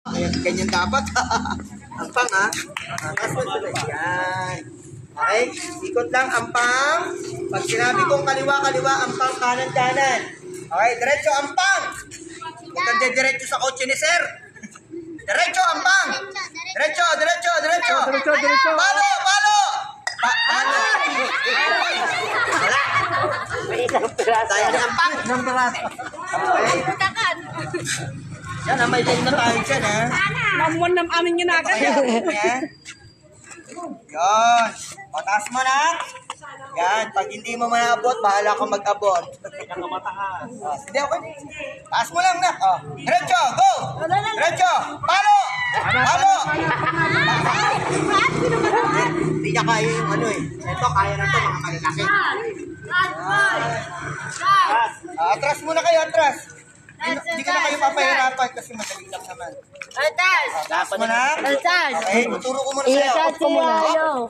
Ganyan dapat. Ampang ha. Yan. Okay, ikot lang ampang. Pag sinabi kong kaliwa-kaliwa, ampang kanan-kanan. Okay, diretso ampang. Huwag kang diretso sa kotse ni sir. Diretso ampang. Diretso. Diretso. Palo. Palo. Wala. Tayo ni ampang. Okay. Yan, may leg na tayo dyan, ha? Namuan ng aming ginagad. Yan. Yan. Pataas mo na. Yan. Pag hindi mo manabot, bahala ka mag-abot. Hindi, okay. Taas mo lang na. Oh. Diretso, go! Diretso! Palo! Hindi niya kaya yung ano eh. Ito, kaya na ito, mga malalaki. Atras muna kayo, atras. Hindi ko na kayo papahirapan kasi madali lang naman. Taas mo na. Okay, tuturo ko muna sa'yo.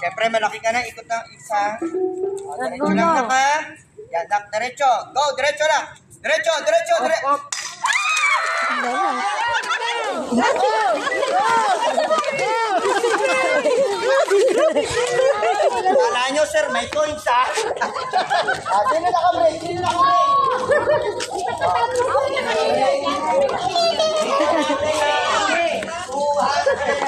Siyempre, malaki ka na. Ikot na isa. Diretso lang na ka. Yan, diretso. Go, diretso lang. Diretso. Kala nyo, sir, may coins, ha? Sino na ka-break?